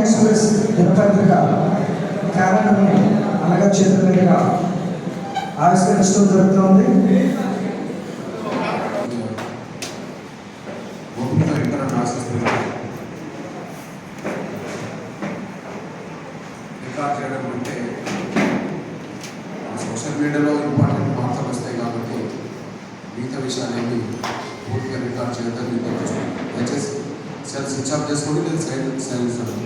Express దినపత్రిక క్యాలెండర్ని అనగా చేతుల మీదుగా ఆవిష్కరించడం జరుగుతుంది. సోషల్ మీడియాలో ఇంపార్టెంట్ వార్తలు వస్తాయి కాబట్టి మిగతా విషయాలేమి పూర్తిగా రికార్డ్ చేయడం మీకు దయచేసి సెల్ స్విచ్ ఆఫ్ చేసుకోండి, లేదు సైలెన్స్ అవ్వండి.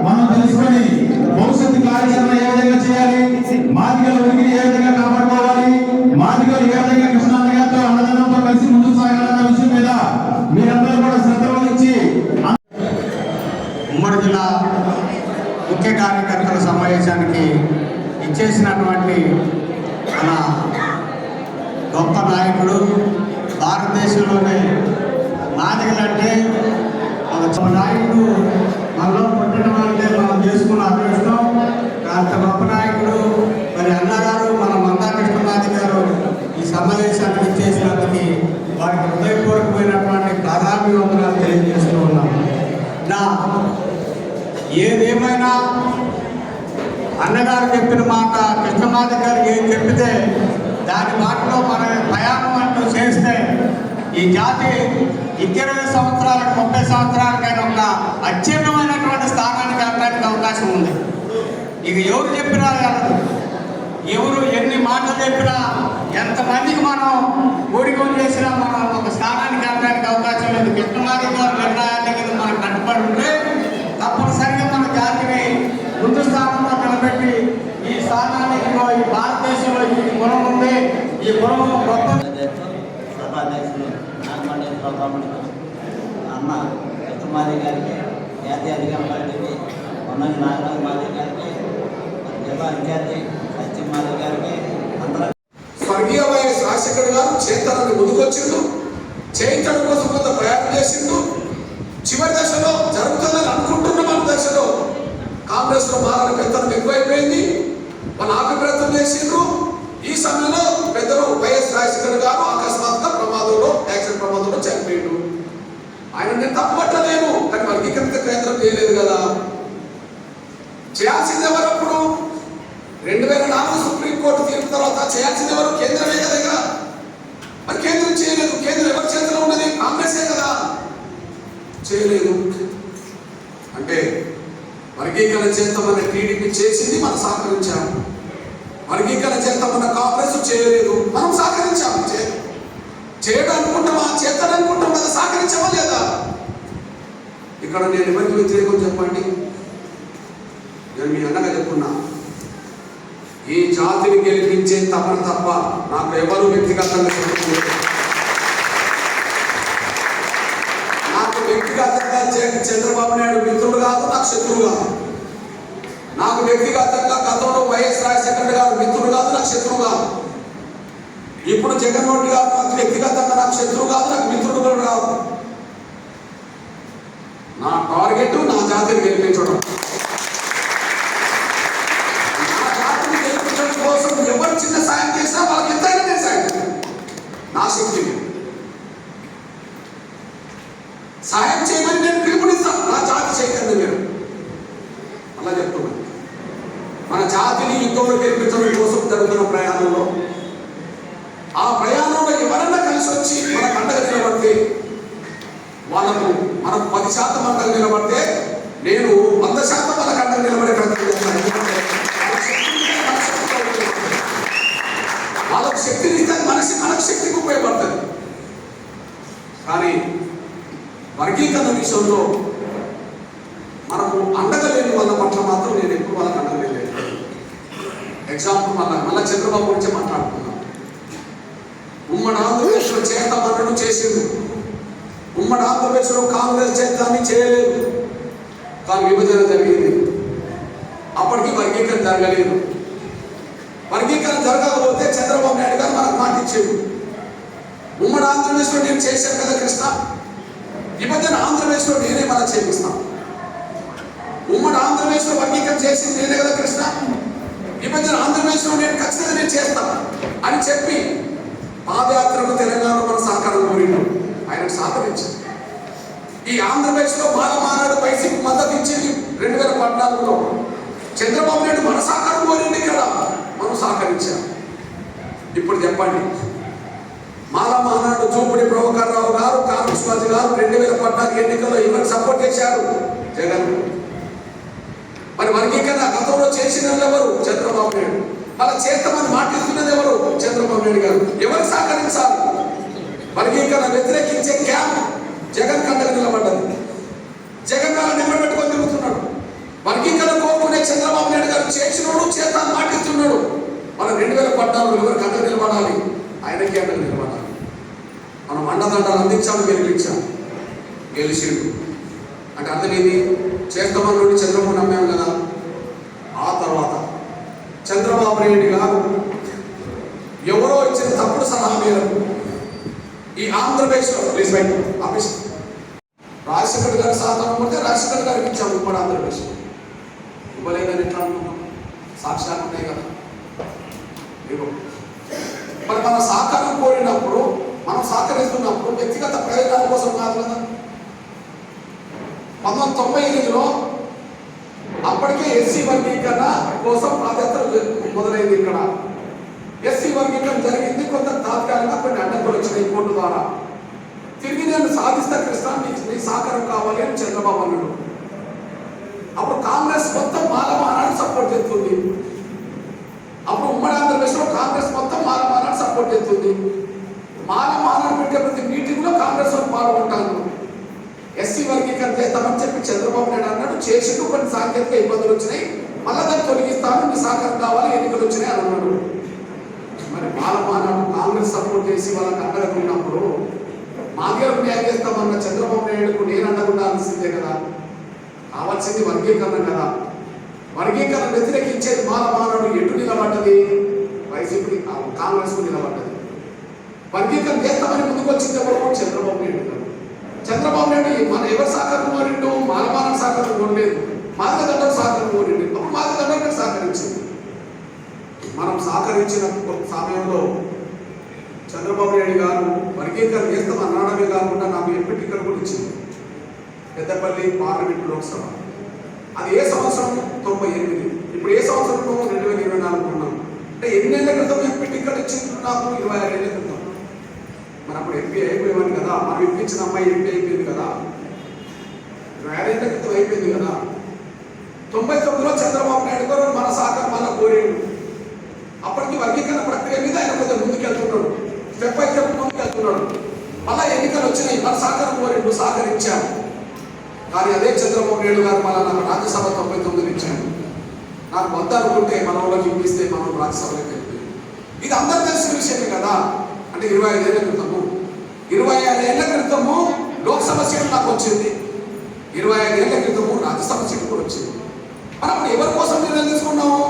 మనం తెలుసుకొని భవిష్యత్తు కార్యాచరణ ఏ విధంగా చేయాలి, మాదిగల ఉనికిని ఏ విధంగా కాపాడుకోవాలి, మాదిగలు ఏ విధంగా కృష్ణాన్న గారితో అన్నదానంతో కలిసి ముందుకు సాగాలన్న విషయం మీద మీరందరూ కూడా శ్రద్ధ వహించి ఉమ్మడి జిల్లా ముఖ్య కార్యకర్తల సమావేశానికి ఇచ్చేసినటువంటి మన గొప్ప నాయకుడు, భారతదేశంలోనే మాదిగలంటే ఒక నాయకుడు మనలో పుట్టిన వాళ్ళే మనం చేసుకున్న అదృష్టం. అంత గొప్ప నాయకుడు మరి అన్నగారు మన మందా కృష్ణమాది గారు ఈ సమావేశానికి ఇచ్చేసినందుకు వారికి హృదయపూర్వకమైనటువంటి ప్రాధాన్యవందనాలు తెలియజేస్తూ ఉన్నాం. నా ఏదేమైనా అన్నగారు చెప్పిన మాట, కృష్ణమాది గారు ఏం చెప్పితే దాని మాటలో మన ప్రయాణం అంటూ చేస్తే ఈ జాతి 20 సంవత్సరాలకు 30 సంవత్సరాలకైనా ఒక అత్యున్నతమైనటువంటి స్థానానికి వెళ్ళడానికి అవకాశం ఉంది. ఇక ఎవరు చెప్పినా ఎవరు ఎన్ని మాటలు చెప్పినా ఎంతమందికి మనం ఓడిగోలు చేసినా మనం ఒక స్థానానికి వెళ్ళడానికి అవకాశం లేదు. కృష్ణమాది గారు నిర్ణయానికి మనం కట్టుబడి ఉంటే తప్పనిసరిగా మన జాతిని ముందు స్థానంలో నిలబెట్టి ఈ స్థానానికి ఈ భారతదేశంలో ఈ గుణం ఉంది, ఈ గుణం గొప్ప అన్న కృష్ణమాది గారికి, జాతీయ అధికార పార్టీకి ఉన్నది నాగరాజు మాది గారికి, జిల్లా ఇన్ఛార్జి సత్యమాది గారికి అందరూ స్వర్గీయ వైఎస్ రాజశేఖర్ గారు చేతనాన్ని ముందుకొచ్చిండు, చేయించడం కోసం కొంత ప్రయాణం చేసిండు. చివరి దశలో జరుగుతుందని అనుకుంటున్న మన దశలో కాంగ్రెస్ లో మారణ పెత్తనం ఎక్కువైపోయింది. మన ఆభిప్రాయం చేసిండ్రు. ఈ సమయంలో పెద్దలు వైఎస్ రాజశేఖర్ గారు అకస్మాత్తుగా ప్రమాదంలో, యాక్సిడెంట్ ప్రమాదంలో చనిపోయిండు. ఆయన నేను తప్పట్లేను, కానీ వర్గీకరణ కేంద్రం చేయలేదు కదా. చేయాల్సింది ఎవరు? అప్పుడు 2004 సుప్రీంకోర్టు తీర్పు తర్వాత చేయాల్సింది ఎవరు? కేంద్రమే కదా. మరి కేంద్రం చేయలేదు. కేంద్రం ఎవరి చేతిలో ఉన్నది? కాంగ్రెసే కదా. చేయలేదు అంటే వర్గీకరణ చేస్తామని టీడీపీ చేసింది, మనం సహకరించాము. వర్గీకరణ చేస్తామన్న కాంగ్రెస్ చేయలేదు, మనం సహకరించాము. చేయడం అనుకుంటామా, చేస్తాడనుకుంటాం కదా, సహకరించామా లేదా? ఇక్కడ నేను ఎవరికి వ్యతిరేకం చెప్పండి? నేను మీ అన్నగా చెప్పున్నా, ఈ జాతిని గెలిపించే తపన తప్ప నాకు ఎవరు వ్యక్తిగతంగా చెప్పుకోలేదు. నాకు వ్యక్తిగతంగా చంద్రబాబు నాయుడు మిత్రుడు కాదు, నాకు శత్రువు కాదు. నాకు వ్యక్తిగతంగా గతంలో వైఎస్ రాజశేఖర్ గారు మిత్రుడు కాదు, నాకు శత్రువు కాదు. ఇప్పుడు జగన్మోహన్ రెడ్డి గారు నాకు వ్యక్తిగతంగా నాకు శత్రువు కాదు, నాకు మిత్రుడు కూడా కాదు. నా టార్గెట్ నా జాతిని గెలిపించడం. నా జాతిని గెలిపించడం కోసం ఎవరు చిన్న సాయం చేసినా వాళ్ళకి ఎంతైనా నేను సాయం నా శక్తి సాయం చేయమని నేను పిలుపునిస్తాను. నా జాతి చైతన్యం మీరు అలా చెప్తున్నాను. మన జాతిని యుద్ధంలో గెలిపించడం కోసం జరుగుతున్న ప్రయాణంలో, ఆ ప్రయాణంలో ఎవరన్నా కలిసి వచ్చి మనకు అండగా నిలబడితే, వాళ్ళకు మనం 10% అండగా నిలబడితే నేను 100% వాళ్ళకి అండగా నిలబడే ప్రయత్నం చేస్తాను. వాళ్ళకు శక్తిని ఇస్తే మనకు శక్తికి ఉపయోగపడుతుంది. కానీ వర్గీకరణ విషయంలో మనకు అండగా లేని వాళ్ళ పట్ల మాత్రం నేను ఎప్పుడు వాళ్ళకి అండగా లేదు. ఎగ్జాంపుల్ మళ్ళీ చంద్రబాబు గురించి మాట్లాడుతున్నాను. ఉమ్మడి ఆంధ్రప్రదేశ్లో చేస్తామన్నట్టు చేసిండు. ఉమ్మడి ఆంధ్రప్రదేశ్లో కాంగ్రెస్ చేస్తాన్ని చేయలేదు, కానీ విభజన జరిగింది. అప్పటికి వర్గీకరణ జరగలేదు. వర్గీకరణ జరగకపోతే చంద్రబాబు నాయుడు గారు మనకు మాట ఇచ్చేది, ఉమ్మడి ఆంధ్రప్రదేశ్లో నేను చేశాను కదా కృష్ణ, విభజన ఆంధ్రప్రదేశ్లో నేనే మనం చేపిస్తాను. ఉమ్మడి ఆంధ్రప్రదేశ్లో వర్గీకరణ చేసింది నేనే కదా కృష్ణ, విభజన ఆంధ్రప్రదేశ్లో నేను ఖచ్చితంగా నేను చేస్తాను అని చెప్పి పాదయాత్రకు తెలంగాణ మన సహకారం కోరిండు, ఆయనకు సహకరించారు. ఈ ఆంధ్రప్రదేశ్లో మాలమానాడు వైసీపీ మద్దతు ఇచ్చింది 2014లో. చంద్రబాబు నాయుడు మన సహకారం కోరింది ఇక్కడ, మనం సహకరించాం. ఇప్పుడు చెప్పండి, మాలమానాడు చూపుడి ప్రభాకర్ రావు గారు, కాంగ్రెస్ గారు 2014 ఎన్నికల్లో ఎవరికి సపోర్ట్ చేశారు? జగన్. మరి వర్గీకరణ గతంలో చేసిన ఎవరు? చంద్రబాబు నాయుడు. మళ్ళీ చేస్తామని మాటిస్తున్నది ఎవరు? చంద్రబాబు నాయుడు గారు. ఎవరికి సహకరించాలి? వర్గీకరణ వ్యతిరేకించే క్యాంప్ జగన్ కండగా నిలబడ్డది. జగన్ గారు నిలబడి పెట్టుకొని తిరుగుతున్నాడు. వర్గీకరణ కోరుకునే చంద్రబాబు నాయుడు గారు చేసినోడు చేస్తాను మాటిస్తున్నాడు. మనం 2014 ఎవరు కండగా నిలబడాలి? ఆయనకి అండగా నిలబడాలి. మనం అండదండలు అందించాము, గెలిపించాము, గెలిచిండు అంటే అర్థమేంది? చేస్తామని చంద్రబాబు నమ్మాము కదా. ఆ తర్వాత చంద్రబాబు నాయుడు గారు ఎవరో ఇచ్చిన తప్పుడు సలహా మేరకు ఈ ఆంధ్రప్రదేశ్లో ప్లీజ్ బయట ఆఫీస్ రాజశేఖర్ గారి సహకారం ఉంటే రాజశేఖర్ గారికి ఇచ్చాము. ఇప్పుడు ఆంధ్రప్రదేశ్ ఇవ్వలేదని ఎట్లా అనుకున్నాం? సాక్ష్యాలు ఉన్నాయి కదా. మరి మన సహకారం కోరినప్పుడు, మనం సహకరిస్తున్నప్పుడు వ్యక్తిగత ప్రయోజనాల కోసం కాదు కదా. 1998లో అప్పటికే ఎస్సీ వర్గీకరణ కోసం పాదయాత్ర మొదలైంది. ఇక్కడ ఎస్సీ వర్గీకరణ జరిగింది. కొంత తాత్కాలికంగా కొన్ని అడ్డంకులు వచ్చినాయి కోర్టు ద్వారా. తిరిగి నేను సాధిస్తా కృష్ణ, నీ సహకారం కావాలి అని చంద్రబాబు అన్నాడు. అప్పుడు కాంగ్రెస్ మొత్తం మాలమానాడు సపోర్ట్ చేస్తుంది. అప్పుడు ఉమ్మడి ఆంధ్రప్రదేశ్లో కాంగ్రెస్ మొత్తం మాలమానాడు సపోర్ట్ చేస్తుంది. మాలమానాడు పెట్టే ప్రతి మీటింగ్లో కాంగ్రెస్ వాళ్ళు పాల్గొంటాను. ఎస్సీ వర్గీకరణ చేస్తామని చెప్పి చంద్రబాబు నాయుడు అన్నాడు. చేసిండు. కొన్ని సాంకేతిక ఇబ్బందులు వచ్చినాయి, మళ్ళీ దాన్ని తొలగిస్తాను, మీ సహకారం కావాలి, ఎన్నికలు వచ్చినాయి అని అన్నాడు. మరి మాలమానాడు కాంగ్రెస్ సపోర్ట్ చేసి వాళ్ళకి అండగా ఉన్నప్పుడు మాదిగలకు న్యాయం చేస్తామన్న చంద్రబాబు నాయుడుకు నేను అండగా ఉండాల్సిందే కదా. కావాల్సింది వర్గీకరణ కదా. వర్గీకరణ వ్యతిరేకించేది మాలమానాడు ఎటు నిలబడ్డది? వైసీపీ కాంగ్రెస్కు నిలబడ్డది. వర్గీకరణ చేస్తామని ముందుకు వచ్చింది ఎవరు? చంద్రబాబు నాయుడు గారు. చంద్రబాబు నాయుడు మన ఎవరు సహకారం కోరిండు? మాలమానాడు సహకారం కోరలేదు, మాదిగదండకు సహకారం కోరిండు. అప్పుడు మాదిగదండకు సహకరించింది. మనం సహకరించిన సమయంలో చంద్రబాబు నాయుడు గారు వర్గీకరణ చేస్తాం అన్నాడమే కాకుండా నాకు ఎంపీ టికెట్ కూడా ఇచ్చింది, పెద్దపల్లి పార్లమెంట్ లోక్సభ. అది ఏ సంవత్సరం? 98. ఇప్పుడు ఏ సంవత్సరం? 2024 ఉన్నాం. అంటే ఎన్నేళ్ల క్రితం ఎంపీ టికెట్ ఇచ్చింది? నాకు 26 ఏళ్ల క్రితం. మరి అప్పుడు ఎంపీ అయిపోయామని కదా. మనం ఇప్పించిన అమ్మాయి ఎంపీ అయిపోయింది కదా. 26 ఏళ్ల క్రితం అయిపోయింది కదా. 99లో చంద్రబాబు నాయుడు గారు మన సహకారం మళ్ళీ కోరేడు. అప్పటికి వర్గీకరణ ప్రక్రియ మీద ఆయన కొంచెం ముందుకెళ్తున్నాడు, స్టెప్ బై స్టెప్ ముందుకెళ్తున్నాడు. మళ్ళీ ఎన్నికలు వచ్చినాయి, మన సహకారం కోరేడు, సహకరించాము. కానీ అదే చంద్రబాబు నాయుడు గారు మళ్ళీ నాకు రాజ్యసభ 99 ఇచ్చాను. నాకు వద్ద అనుకుంటే మన వాళ్ళకి ఇప్పిస్తే మనం రాజ్యసభలోకి వెళ్తుంది. ఇది అందరూ తెలిసిన విషయమే కదా. అంటే 25 ఏళ్ల క్రితము, 25 ఏళ్ల క్రితము లోక్సభ సీటు నాకు వచ్చింది, 25 ఏళ్ల క్రితము రాజ్యసభ సీటు కూడా వచ్చింది. మనం అప్పుడు ఎవరి కోసం నిర్ణయం తీసుకున్నాము?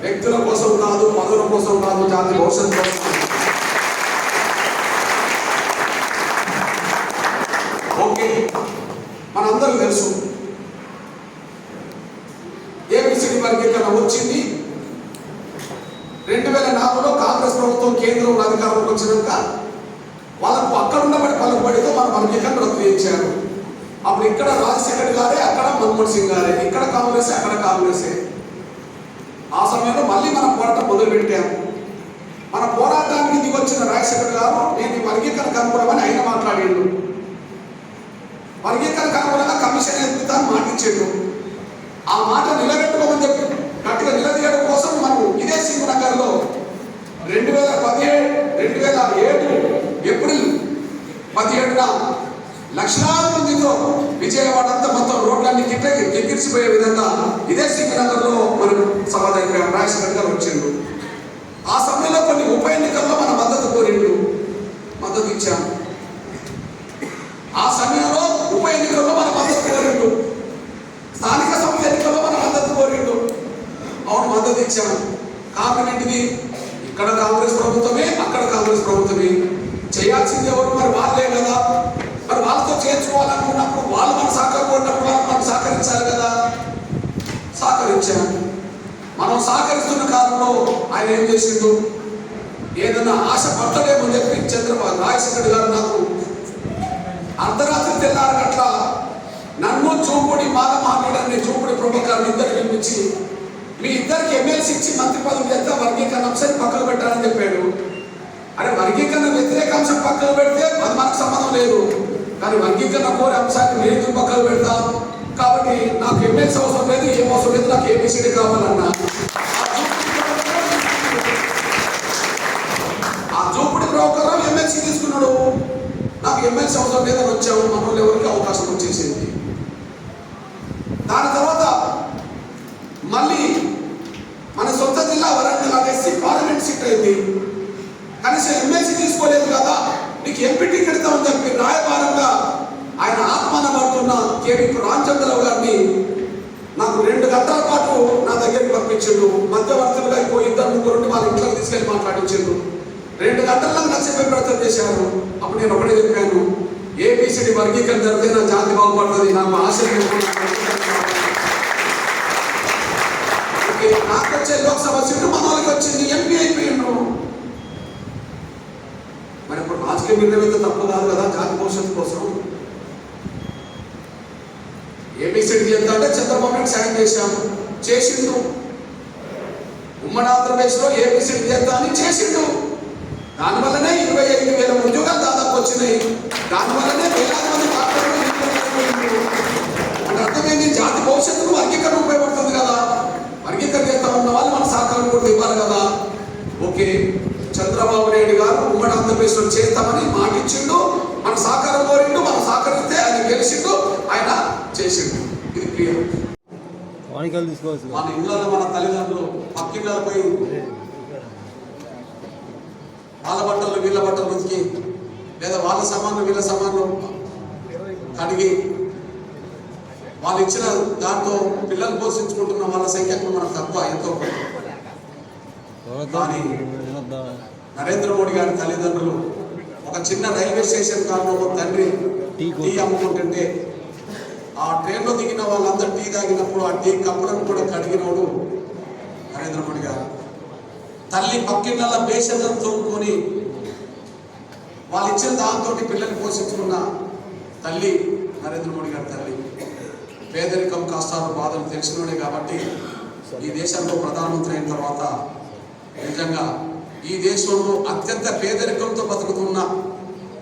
వ్యక్తుల కోసం కాదు, పదవుల కోసం కాదు, జాతి భవిష్యత్తు కోసం. ఓకే, మనందరూ తెలుసు ఏబిసిడి వర్గీకరణ వచ్చింది. 2004లో కాంగ్రెస్ ప్రభుత్వం కేంద్రంలో అధికారంలోకి వచ్చినాక వాళ్ళకు అక్కడ ఉన్నబడి పలుకుబడితో మన వర్గీకరణ రద్దు చేయించారు. అప్పుడు ఇక్కడ రాజశేఖర్ గారే, అక్కడ మన్మోహన్ సింగ్ గారే, ఇక్కడ కాంగ్రెస్, అక్కడ కాంగ్రెసే. ఆ సమయంలో మళ్ళీ మనం పోరాటం మొదలుపెట్టాము. మన పోరాటానికి దిగొచ్చిన రాజశేఖర్ గారు నేను ఈ వర్గీకరణకు అనుకూలమని ఆయన మాట్లాడాడు. వర్గీకరణకు అనుకూలంగా కమిషన్ ఎదుగుతాను మాటించాడు. ఆ మాట నిలబెట్టుకోమని చెప్పి గట్టిగా నిలదీయడం కోసం మనం ఇదే సింగనగర్లో 2007 ఏప్రిల్ 17న లక్షలాది మందితో విజయవాడ అంతా మొత్తం రోడ్లన్నీ కిక్కిరిసిపోయే విధంగా ఇదే సింగనగర్లో మనం సమాధానం రాజశేఖర్ గారు వచ్చిండు. ఆ సమయంలో కొన్ని ఉప ఎన్నికల్లో మన మద్దతు కోరిండు, మద్దతు ఇచ్చాము. ఆ సమయంలో ఉప ఎన్నికల్లో మన మద్దతు కోరిండు, స్థానిక సంస్థ ఎన్నికల్లో మన మద్దతు కోరిండు. అవును, మద్దతు ఇచ్చాము. కారణం ఏంటిది? ఇక్కడ కాంగ్రెస్ ప్రభుత్వమే, అక్కడ కాంగ్రెస్ ప్రభుత్వమే. చేయాల్సింది ఎవరు? మరి వాళ్ళే కదా. మరి వాళ్ళతో చేర్చుకోవాలనుకున్నప్పుడు వాళ్ళు మన సహకారం కోరినప్పుడు వాళ్ళు మనం సహకరించాలి కదా. సహకరించాము. మనం సహకరిస్తున్న కాలంలో ఆయన ఏం చేసిండు? ఏదైనా ఆశ పడతలేమని చెప్పి చంద్రబాబు రాజశేఖర్ గారు నాకు అర్ధరాత్రి తెల్లారగట్ల నన్ను చూపుడి మాధమానుడని చూపుడి ప్రభాకర్ ఇద్దరు పిలిపించి మీ ఇద్దరికి ఎమ్మెల్సీ ఇచ్చి మంత్రి పదవి చేస్తే వర్గీకరణ అంశాన్ని పక్కకు పెట్టాలని చెప్పాడు. అరే వర్గీకరణ వ్యతిరేక అంశం పక్కకు పెడితే అది మనకు సంబంధం లేదు, కానీ వర్గీకరణ కోరే అంశాన్ని నేను పక్కకు పెడతాం. కాబట్టి నాకు ఎమ్మెల్సీ అవసరం లేదు, ఏం అవసరం లేదు, నాకు ఏబిసిడి కావాలన్నా ఆ చూపుడి బ్రోకర్ ఎమ్మెల్సీ తీసుకున్నాడు. నాకు ఎమ్మెల్సీ అవసరం లేదని వచ్చాము, మన వాళ్ళు ఎవరికి అవకాశం వచ్చేసింది. దాని తర్వాత మళ్ళీ మన సొంత జిల్లా వరంగల్ ఎస్సీ పార్లమెంట్ సీట్ అయింది. కనీసం ఎమ్మెల్సీ తీసుకోలేదు కదా, నీకు ఎంపీ టికెట్ ఇద్దామని చెప్పి రాయబారంగా ఆయన ఆత్మాన పడుతున్న కేవీ రామచంద్రరావు గారిని నాకు 2 గంటల పాటు నా దగ్గరికి పంపించిండు. మధ్యవర్తులుగా అయిపోయి 2-3 వాళ్ళ ఇంట్లోకి తీసుకెళ్ళి మాట్లాడించిండు. 2 గంటల్లో నాకు చెప్పే ప్రయత్నం చేశారు. అప్పుడు నేను ఒకటే చెప్పాను, ఏబిసిడి వర్గీకరణ జరిగితే నా జాతి బాగుపడుతుంది, నాకు ఆశ నాకు వచ్చే లోక్సభ సీటు మన వాళ్ళకి వచ్చింది, ఎంపీ అయిపోయిండు. మరి ఇప్పుడు రాజకీయ నిర్ణయం తప్పు కాదు కదా, జాతి భవిష్యత్తు కోసం ఏబిసిడి చేద్దాం అంటే చంద్రబాబు నాయుడు సాయం చేశాము, చేసిండు. ఉమ్మడి ఆంధ్రప్రదేశ్లో ఏబిసిడి చేద్దాం అని చేసిండు. దానివల్లనే 25,000 ఉద్యోగాలు దాదాపు వచ్చినాయి. దానివల్లనే వేలాది మంది అంటే అర్థమైంది, జాతి భవిష్యత్తుకు వర్గీకరణ ఉపయోగపడుతుంది కదా. వర్గీకరణ చేస్తా ఉన్న వాళ్ళు మన సహకారం కూడా ఇవ్వాలి కదా. ఓకే, చంద్రబాబు నాయుడు గారు ఉమ్మడి ఆంధ్రప్రదేశ్లో చేస్తామని మాటిచ్చిండు, మన సహకారం కోరిండు, మనం సహకరిస్తే ఆయన గెలిచిండు, ఆయన చేసిండు. ఇది క్లియర్. మన ఇళ్ళలో మన తల్లిదండ్రులు పక్కిళ్ళలో పోయి వాళ్ళ బట్టలు వీళ్ళ బట్టలు ఉతికి, లేదా వాళ్ళ సమానం వీళ్ళ సమానం కడిగి వాళ్ళు ఇచ్చిన దాంతో పిల్లలు పోషించుకుంటున్న వాళ్ళ సంఖ్య మనకు తక్కువ, ఎంతో. కానీ నరేంద్ర మోడీ గారి తల్లిదండ్రులు ఒక చిన్న రైల్వే స్టేషన్ కారణంలో తండ్రి టీ అమ్ముకుంటుంటే ఆ ట్రైన్లో దిగిన వాళ్ళందరూ టీ తాగినప్పుడు ఆ టీ కప్పులను కూడా కడిగినోడు నరేంద్ర మోడీ గారు. తల్లి పక్కిళ్ళ బేషన్లను తోముకొని వాళ్ళు ఇచ్చిన దాంతో పిల్లల్ని పోషించుకున్న తల్లి నరేంద్ర మోడీ గారి తల్లి. పేదరికం కష్టాలు బాధలు తెలిసినోడే కాబట్టి ఈ దేశంలో ప్రధానమంత్రి అయిన తర్వాత నిజంగా ఈ దేశంలో అత్యంత పేదరికంతో బతుకుతున్న,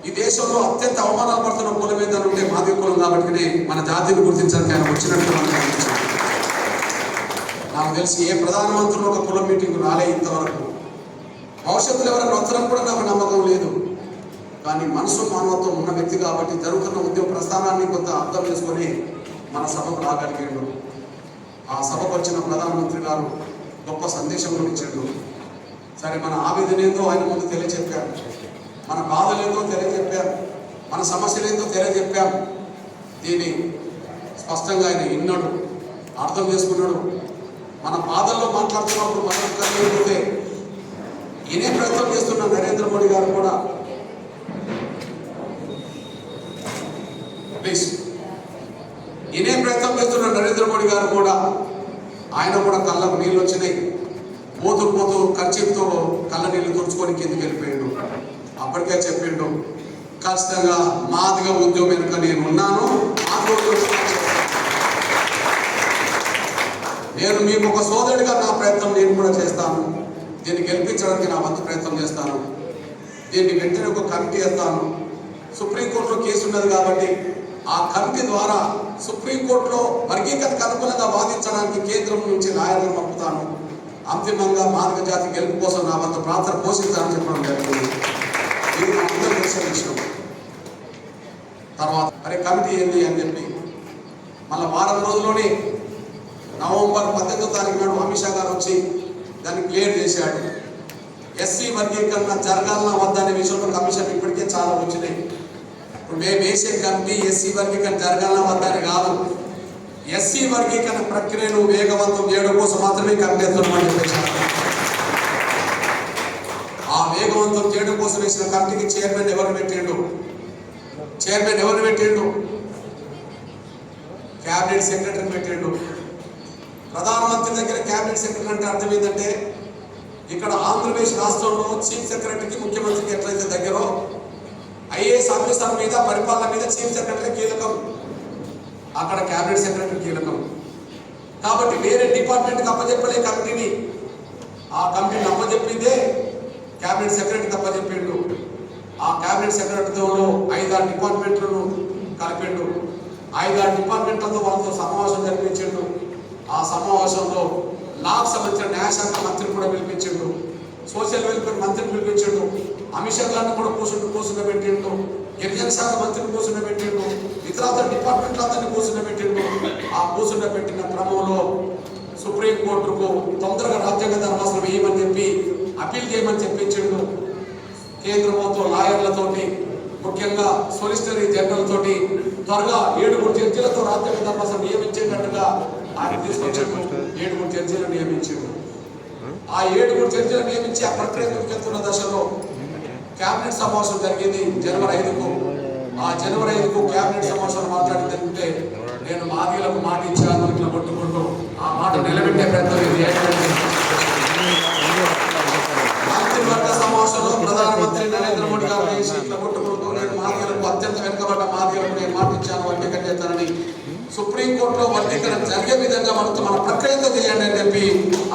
ఈ దేశంలో అత్యంత అవమానాలు పడుతున్న కులం ఏదైనా ఉంటే మాది కులం కాబట్టి మన జాతిని గుర్తించడానికి ఆయన వచ్చినట్టు మనం గమనించాం. నాకు తెలిసి ఏ ప్రధానమంత్రులు ఒక కులం మీటింగ్ రాలే ఇంతవరకు. భవిష్యత్తులో ఎవరైనా వస్తారని కూడా నాకు నమ్మకం లేదు. కానీ మనసు మానవత్వం ఉన్న వ్యక్తి కాబట్టి జరుగుతున్న ఉద్యమ ప్రస్థానాన్ని కొంత అర్థం చేసుకొని మన సభకు రాగలిగాడు. ఆ సభకు వచ్చిన ప్రధానమంత్రి గారు గొప్ప సందేశం కూడా ఇచ్చాడు. సరే, మన ఆవేదన ఏందో ఆయన ముందు తెలియజెప్పారు, మన బాధలేందో తెలియజెప్పారు, మన సమస్యలేందో తెలియజెప్పారు. దీన్ని స్పష్టంగా ఆయన విన్నాడు, అర్థం చేసుకున్నాడు. మన బాధల్లో మాట్లాడుతున్నప్పుడు మనం కలిగితే ఇనే ప్రయత్నం చేస్తున్న నరేంద్ర మోడీ గారు కూడా ప్లీజ్ ఇనే ప్రయత్నం చేస్తున్న నరేంద్ర మోడీ గారు కూడా ఆయన కూడా కళ్ళకు నీళ్ళు వచ్చినాయి. పోతూ పోతూ ఖర్చుతో కళ్ళ నీళ్ళు తుడుచుకొని కిందికి వెళ్ళిపోయాడు. అప్పటికే చెప్పిండు, ఖచ్చితంగా మాదిగా ఉద్యోగం వెనుక నేను ఉన్నాను, నేను మీకు ఒక సోదరుడిగా నా ప్రయత్నం నేను కూడా చేస్తాను, దీన్ని గెలిపించడానికి నా వంతు ప్రయత్నం చేస్తాను. దీన్ని వెంటనే ఒక కమిటీ వేస్తాను. సుప్రీంకోర్టులో కేసు ఉన్నది కాబట్టి ఆ కమిటీ ద్వారా సుప్రీంకోర్టులో వర్గీకరణకు అనుకూలంగా వాదించడానికి కేంద్రం నుంచి లాయర్లను పంపుతాను. అంతిమంగా మాదిగ జాతి గెలుపు కోసం నా వంతు ప్రార్థన పోషిస్తానని చెప్పడం జరిగింది. ఇది మా అందరూ తెలిసిన విషయం. తర్వాత మరి కమిటీ ఏంటి అని చెప్పి మళ్ళీ వారం రోజుల్లోనే నవంబర్ 18వ తారీఖు నాడు అమిత్ షా గారు వచ్చి దాన్ని క్లియర్ చేశాడు. ఎస్సీ వర్గీకరణ జరగాలన్నా వద్దనే విషయంలో కమిషన్ ఇప్పటికే చాలా వచ్చినాయి. ఇప్పుడు మేము వేసే కమిటీ ఎస్సీ వర్గీకరణ జరగాలన్నా వద్దని కాదు, ఎస్సీ వర్గీకరణ ప్రక్రియను వేగవంతం చేయడం కోసం మాత్రమే కమిటీ ఎత్తున్నామని చెప్పేశారు. ఆ వేగవంతం చేయడం కోసం వేసిన కమిటీకి చైర్మన్ ఎవరిని పెట్టిండు? క్యాబినెట్ సెక్రటరీని పెట్టిండు. ప్రధానమంత్రి దగ్గర క్యాబినెట్ సెక్రటరీ అంటే అర్థం ఏంటంటే ఇక్కడ ఆంధ్రప్రదేశ్ రాష్ట్రంలో చీఫ్ సెక్రటరీకి ముఖ్యమంత్రికి ఎట్లయితే దగ్గరో ఐఏఎస్ ఆఫీసర్ మీద పరిపాలన మీద చీఫ్ సెక్రటరీ కీలకం, అక్కడ క్యాబినెట్ సెక్రటరీ కీలకం. కాబట్టి వేరే డిపార్ట్మెంట్కి అప్పచెప్పలే కమిటీని, ఆ కమిటీని అప్పచెప్పిందే క్యాబినెట్ సెక్రటరీకి అప్పచెప్పిండు. ఆ క్యాబినెట్ సెక్రటరీతో 5-6 డిపార్ట్మెంట్లను కలిపిండు. 5-6 డిపార్ట్మెంట్లతో వాళ్ళతో సమావేశం జరిపించిండు. ఆ సమావేశంలో నాకు సంబంధించిన న్యాయశాఖ మంత్రిని కూడా పిలిపించిండు, సోషల్ వెల్ఫేర్ మంత్రిని పిలిపించిండు, అమిత్ షా గారిని కూడా కూర్చుండబెట్టిండు, గిరిజన శాఖ మంత్రిని కూర్చుండబెట్టిండు, ఇతర డిపార్ట్మెంట్లందరినీ కూర్చుండబెట్టిండు. ఆ కూర్చుండబెట్టిన క్రమంలో సుప్రీంకోర్టుకు తొందరగా రాజ్యాంగ ధర్మాసనం వేయమని చెప్పి అప్పీల్ చేయమని చెప్పించిండు. కేంద్ర ప్రభుత్వ లాయర్లతోటి, ముఖ్యంగా సొలిసిటరీ జనరల్ తోటి త్వరగా 7 జడ్జీలతో రాజ్యాంగ ధర్మాసనం నియమించేటట్టుగా ఆయన తీసుకొచ్చాడు. 7 జడ్జీలను నియమించాడు. ఆ 7 జడ్జీలను నియమించి ఆ ప్రక్రియ వెళ్తున్న దశలో క్యాబినెట్ సమావేశం జరిగింది జనవరి 5కు. ఆ జనవరి 5కు క్యాబినెట్ సమావేశం మాట్లాడిందంటే నేను మాదిలకు మాట ఇచ్చాను ఇట్లా కొట్టుకుంటూ ఆ మాట నిలబెట్టే ప్రయత్నం మంత్రివర్గ సమావేశంలో ప్రధానమంత్రి నరేంద్ర మోడీ గారు వేసి ఇట్లా కొట్టుకుంటూ నేను మాదిలకు అత్యంత వెనుకబడ్డ మాదిలకు నేను మాట ఇచ్చాను వర్గీకరణ చేస్తానని, సుప్రీంకోర్టులో వర్గీకరణ జరిగే విధంగా మన ప్రక్రియతో చేయండి అని చెప్పి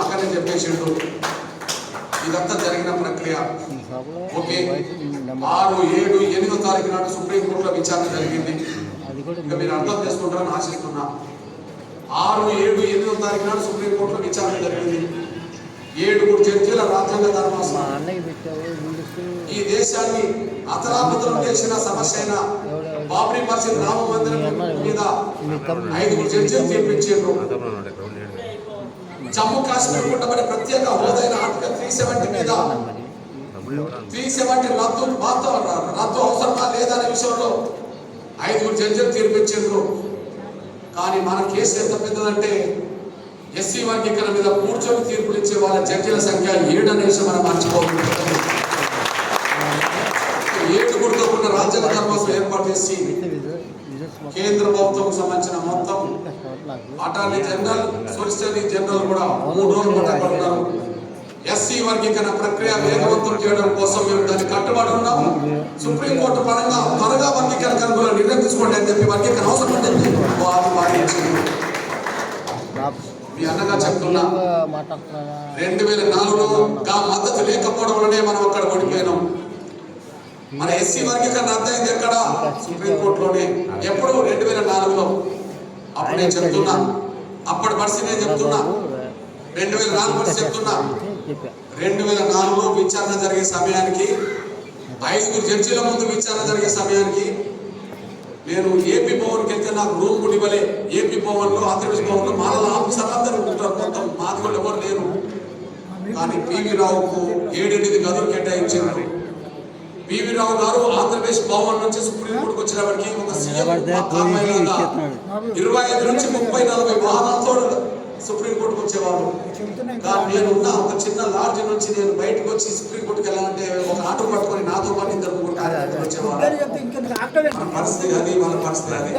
అక్కడనే చెప్పేసిండు. ఇదంతా జరిగిన ప్రక్రియ. ఓకే, 6, 7, 8వ తారీఖు నాడు సుప్రీంకోర్టులో విచారణ జరిగింది. ఇక మీరు అర్థం చేసుకుంటారని ఆశిస్తున్నా. 6, 7, 8వ తారీఖు నాడు సుప్రీంకోర్టులో విచారణ జరిగింది. 7 జడ్జీల రాజ్యాంగ ధర్మాసనం ఈ దేశాన్ని అతలాకుతలం చేసిన సమస్య అయిన బాబ్రీ మసీద్ రామ మందిరం మీద 5 జడ్జీలు తీర్పిచ్చారు. జమ్మూ కాశ్మీర్ ఉండబడి ప్రత్యేక హోదైన ఆర్టికల్ 370 మీద 370 రద్దు అవసరమా లేదనే విషయంలో 5 జడ్జీలు తీర్పిచ్చారు. కానీ మన కేసు ఎంత పెద్దదంటే ఎస్సీ వర్గీకరణ మీద కూర్చొని తీర్పులు ఇచ్చే వాళ్ళ జడ్జీల సంఖ్య 7 అనే విషయం మనం మర్చిపోతుంది. 7 ఉన్న రాజ్యాంగ ధర్మాసనం ఏర్పాటు చేసి కేంద్ర ప్రభుత్వం సంబంధించిన మొత్తం అటార్నీ జనరల్, సొలిసిటరీ జనరల్ కూడా 3 రోజులు పట్టుబడుతున్నారు. ఎస్సీ వర్గీకరణ ప్రక్రియ వేగవంతం చేయడం కోసం మేము దాన్ని కట్టుబడి ఉన్నాము. సుప్రీంకోర్టు పరంగా త్వరగా వర్గీకరణ అనుకూల నిర్ణయం తీసుకోండి అని చెప్పి వర్గీకరణ అవసరం అని చెప్పి వాదించింది. మీ అన్నగా చెప్తున్నా 2004లో మద్దతు లేకపోవడం వల్లనే మనం అక్కడ ఓడిపోయినాం. మన ఎస్సీ వర్గీకరణ అర్థమైంది ఎక్కడ? సుప్రీంకోర్టులోనే. ఎప్పుడు? 2004లో. అప్పుడు నేను చెప్తున్నా, అప్పటి పరిస్థితి నేను చెప్తున్నా, 2004 పరిస్థితి చెప్తున్నా. 2004లో విచారణ జరిగే సమయానికి 5 జడ్జీల ముందు విచారణ జరిగే సమయానికి నేను ఏపీ భవన్కి వెళ్తే నాకు రూమ్ కూడా ఇవ్వలే. ఏపీ భవన్లో, ఆంధ్రప్రదేశ్ భవన్లో మాల ఆఫీసర్లు అందరూ ఉంటారు, మొత్తం మాది కూడా ఎవరు లేరు. కానీ పివి రావుకు 7-8 గదులు కేటాయించారు. పివి రావు గారు ఆంధ్రప్రదేశ్ భవన్ నుంచి సుప్రీంకోర్టుకు వచ్చినప్పటికీ ఒక సీఎం 25 నుంచి 30-40 వాహనాలతో సుప్రీంకోర్టుకు వచ్చేవారు. కానీ నేను ఉన్న ఒక చిన్న లాడ్జ్ నుంచి నేను బయటకు వచ్చి సుప్రీంకోర్టుకి వెళ్ళాలంటే ఒక ఆటో పట్టుకొని నాతో పాటు 2 వచ్చేవారు. మన పరిస్థితి అది, వాళ్ళ పరిస్థితి అది.